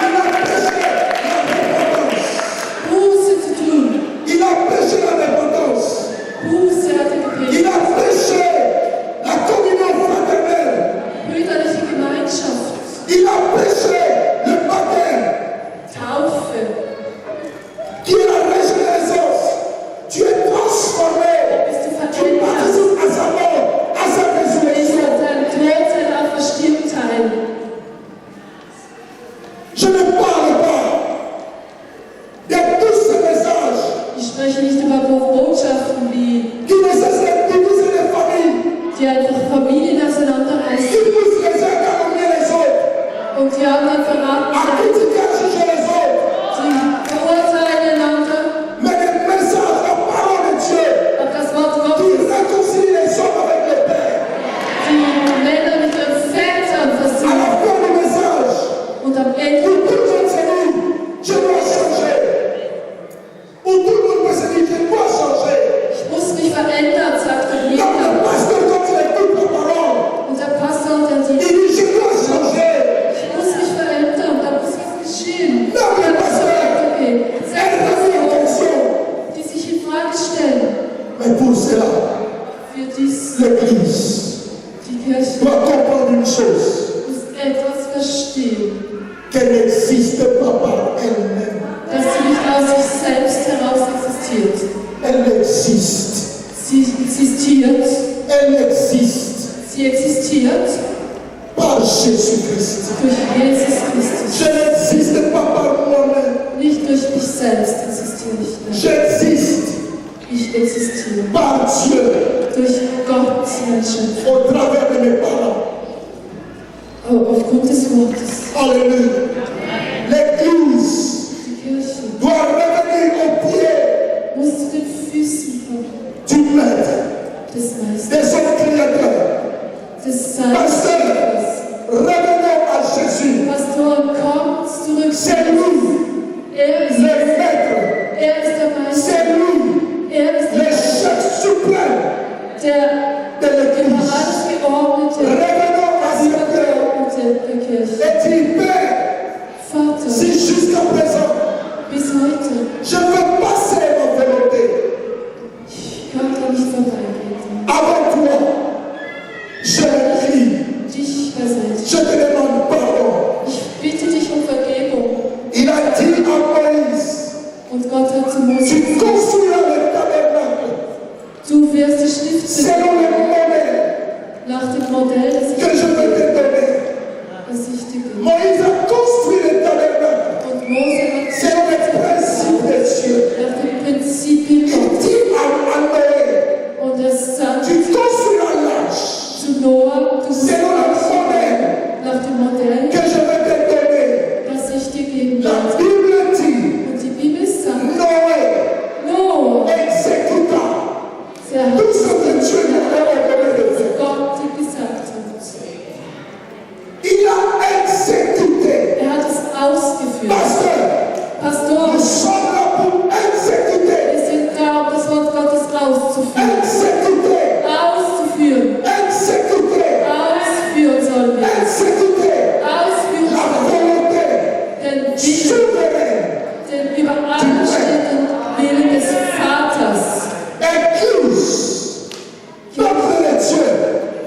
Il a prêché l'indépendance. Buße zu tun. Il a prêché l'indépendance. Buße hat er Il gepredigt. a prêché la communion fraternelle. Brüderliche Gemeinschaft. Il a prêché le baptême Taufe. qui est la régénérescence. Tu es transformé. Bist du Tu verändert? participes à sa mort, à sa Ich résurrection. an deinem Tod, seiner Auferstehung teil. Je ne parle pas de tous ces messages Ich spreche nicht über Botschaften, qui ne cessent de diviser les familles, die einfach Familien qui auseinanderreißen poussent les uns à calomnier les autres, und die anderen verraten, à critiquer, à juger les autres. die verurteilen einander. Mais des messages, la parole de Dieu, Aber das Wort qui Gottes, réconcilie les hommes avec le Père. die Männer mit ihren Vätern À versöhnen. la fin du message, Und am où Ende, tout le monde se dit, je dois changer. Où tout le monde peut se dire, je dois changer. ich muss mich verändern, sagt der Comme Jünger. le pasteur, quand il écoute la parole, Und der Pastor, der il sagt, dit, je dois changer. ich muss mich verändern, da muss was geschehen. Non, mais pasteur, Selbst elle remet en question. die sich in Frage stellen. Mais pour cela, Für dies, l'Église die Kirche doit comprendre une chose, muss etwas verstehen, qu'elle n'existe pas par elle-même. dass sie nicht aus sich selbst heraus existiert. Elle existe. Sie existiert, Elle existe sie existiert par Jésus-Christ. durch Jesus Christus. Je n'existe pas par moi-même. Nicht durch mich selbst existiere ich. Nein. J'existe Ich existiere par Dieu durch Gott, mein Schöpfer. au travers de mes parents. Aufgrund des Wortes. Alléluia. L'Église Die Kirche doit revenir au pied muss zu den Füßen kommen du Maître, des Meisters, de son Créateur. des Pasteur, Seins. revenons à Jésus. Pastor, kommt zurück. C'est lui, ist le Maître. der Meister. C'est lui, Er ist le chef suprême. der de l'Église. Revenons à Dieu et dis, Père, si jusqu'à présent, je veux passer ma volonté avec toi, je crie, je te demande pardon. Il a dit à Moïse, Und Gott hat zu Mose tu gesagt, construiras le tabernacle du wirst die Schrift selon le modèle nach dem Modell, que je vais te donner. das ich dir gebe. Moïse a construit le tabernacle Und Mose hat selon les principes de Dieu. nach den Prinzipien Il Gottes. dit à Noé, Und er sagt tu construiras l'arche zu Noah, du wirst selon le modèle nach dem Modell, que je vais te donner. das ich dir geben La werde. Bible dit, Und die Bibel sagt, Noé Noah, exécuta der tout ce que Dieu lui avait ordonné de faire. Gott dir gesagt hat. Il a exécuté. Er hat es ausgeführt. Pasteur, nous Pastor, sommes là pour exécuter. wir sind da, um das Wort Gottes auszuführen. Exécuter. Auszuführen. Exécuter. Ausführen sollen wir. Exécuter. Ausführen La sollen volonté wir. Den Willen, souveraine. den über allem stehenden Willen des Vaters. Église. Peuple de Dieu.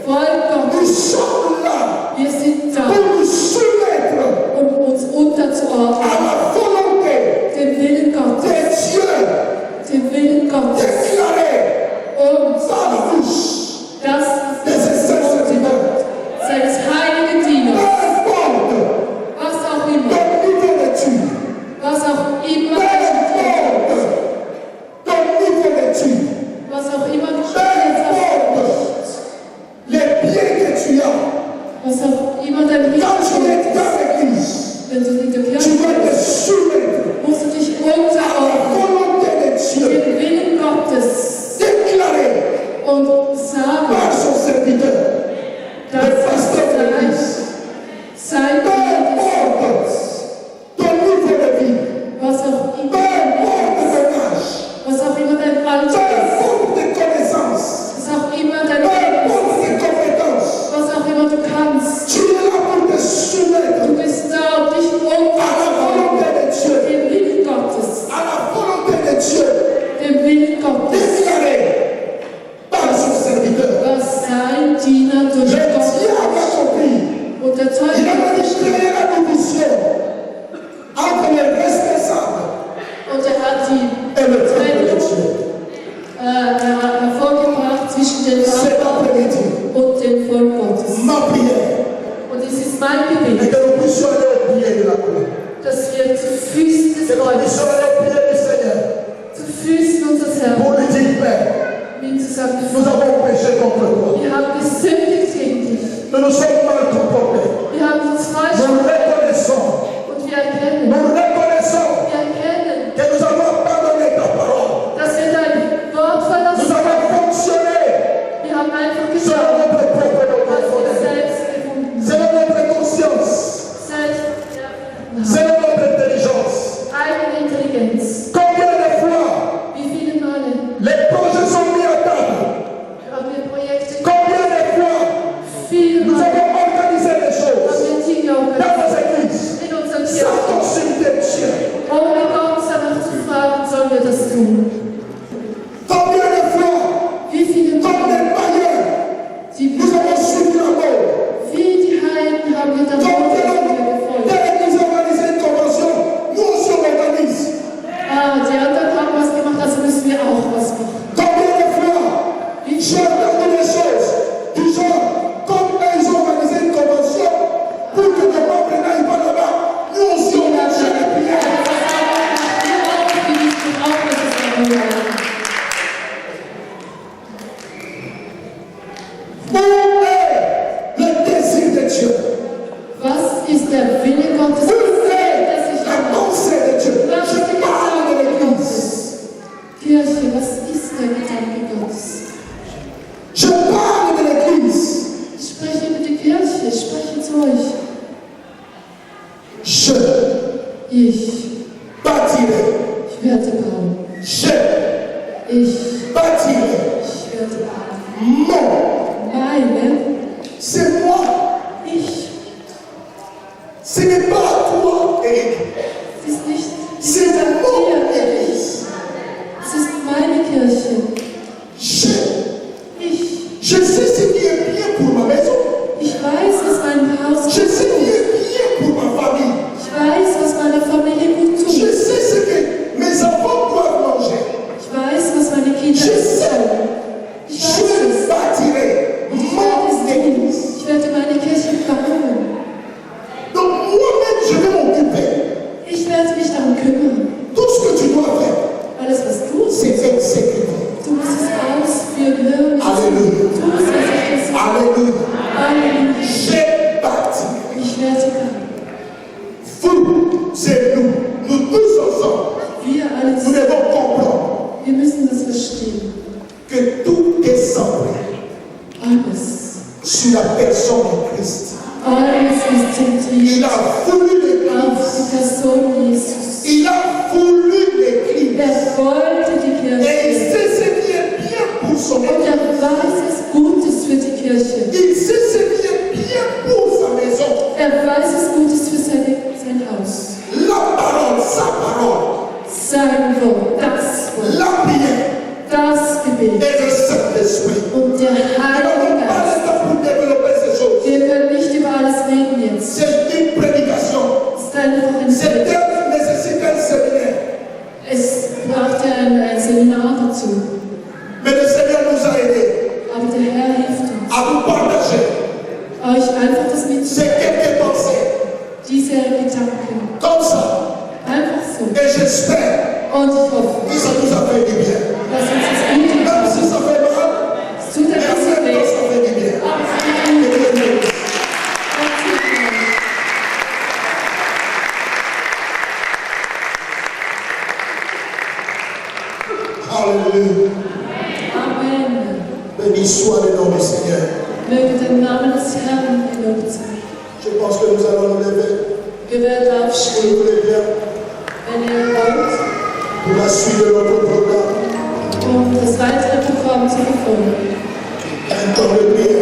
Volk Nous Gottes, sommes là wir sind da, pour nous soumettre um uns unterzuordnen. à la volonté Dem Willen Gottes. de Dieu Dem Willen Gottes. déclaré Und par la bouche das des ist das saints serviteurs. seines heiligen Dieners. Peu importe Was auch immer. ton niveau d'étude. Was auch immer. Peu importe ton niveau d'étude. Was auch immer du Peu studierst importe hast. les biens que tu as. Was auch immer dein Weg Quand tu es ist. dans l'église, Wenn du in der tu Kirche vas te bist, soumettre musst du dich à la unterordnen. volonté de Dieu Dem Willen Gottes. déclaré Und sagen, par son serviteur, dass le pasteur de es l'église. sein Peu Wille importe ton niveau de vie, ist. Was auch peu immer dein importe Weg ton ist. âge, Was auch immer dein peu Alter ist. importe tes connaissances, Was auch immer dein peu Leben ist. importe tes compétences, Was auch immer du kannst. tu es là pour te soumettre Du bist da, um dich à la unterzuordnen. volonté de Dieu, Dem Willen Gottes. à la volonté de Dieu Dem Willen Gottes. déclaré par son serviteur. Was sein Diener Le durch Gott diable a compris. und der Il Teufel a nicht créé la division entre les responsables und er hat die et le peuple de Trennung Dieu. hervorgebracht zwischen dem Cet Vater après-midi, und dem Volk Gottes. ma prière Und es ist mein est Gebet, que nous puissions aller au pied de la croix. dass wir zu Füßen des Que nous Kreuzes, puissions aller au pied du Seigneur zu Füßen unseres pour Herrn, lui dire, Père, ihm zu sagen, nous avons péché contre toi. wir haben gesündigt gegen dich. Nous nous sommes mal comportés. Wir haben uns falsch Nous gemacht reconnaissons, und wir erkennen, que nous avons abandonné ta parole. dass wir dein Wort Nous verlassen haben. avons fonctionné Wir haben einfach selon getan, notre propre was wir volonté, selbst gefunden haben. selon notre conscience, Selbst selon notre intelligence. eigene Intelligenz. Combien de fois Wie viele Male les projets sont mis à table? haben wir Projekte, Combien de fois viele nous Male avons organisé des haben choses wir Dinge dans organisiert nos églises in unseren sans Kirchen. consulter Dieu? Ohne Gott danach zu fragen, sollen wir das tun. Combien de fois, Wie viele comme Male, des païens, die, nous avons suivi la mode? wie die Heiden haben wir dann Donc, gefolgt. dès qu'ils ont organisé une convention, nous aussi on organise. Die anderen haben was gemacht, also müssen wir auch was machen. Combien de fois j'ai entendu des choses du genre, comme ils ont organisé une convention pour que les membres n'aillent pas là-bas, nous aussi on a fait les prières. Où est le désir de Dieu? Was ist der Wille Gottes? Où est dass ich la pensée de Dieu? Je parle de l'église. Kirche, was ist der Gedanke Gottes? Je parle de l'église. Ich spreche über die Kirche, ich spreche zu euch. Ich Bâtirai. werde bauen. Je Ich bâtirai werde bauen. Meine, c'est moi. ich. Ce n'est pas à toi, Eric. Es ist nicht C'est mon dir, église. es ist meine Kirche. Ich. Je sais ce qui est bien pour ma maison. Ich weiß, was meinem Haus Je gut sais ce qui tut. est bien pour ma famille. Ich weiß, was meiner Familie gut Je tut. sais ce que mes enfants doivent manger. Ich weiß, was meine Kinder Je essen sais. sollen. Ich weiß Je es. bâtirai Ich mon werde es tun. église. Ich werde meine Kirche bauen. Donc moi-même, je vais m'occuper. Ich werde mich darum kümmern. Tout ce que tu dois faire, Alles, was du tust, c'est exécuter. du musst es ausführen. Hör mich zu. Alléluia. Tu musst es etwas sagen. Alléluia. Halleluja. J'ai bâti. Ich werde bauen. Vous, c'est nous. Nous tous ensemble. Wir alle Nous zusammen. devons comprendre Wir müssen das verstehen. que tout est centré Alles. sur la personne de Christ. Alles ist zentriert Il a voulu auf l'église. die Person Jesus. Il a voulu l'église. Wollte die Et il Kirche. sait ce qui est bien pour son Und église. weiß es Gutes für die Kirche. Il sait ce qui est bien pour sa maison. Weiß es Gutes für sein Haus. La parole, sa parole, Sein Wort, das Wort, la prière das Gebet et le Saint-Esprit. und der Nous Heilige n'avons pas Geist. le temps pour développer ces choses. Wir können nicht über alles reden jetzt. C'est une prédication. Es ist einfach ein C'est Gebet. nécessite un séminaire. Es braucht ja ein Seminar dazu. Mais le Seigneur nous a aidés Aber der Herr hilft uns, à vous partager euch einfach das ces mitzugeben. quelques pensées. Diese Gedanken. Comme ça. Einfach so. Et j'espère Und ich hoffe, que ça nous a fait du bien. dass uns das gut tut. Même si ça fait mal, Es tut ein mais en bisschen même temps, weh. ça fait du bien. Aber es tut gut. Et Dieu nous bénisse. Gott segne euch. Alléluia. Amen. Béni soit le nom du Seigneur. Möge der Name des Herrn gelobt sein. Je pense que nous allons nous lever. Wir werden Si aufstehen, vous voulez bien, wenn ihr wollt, pour la suite de notre programme. um das weitere Programm zu verfolgen. Un temps de prière.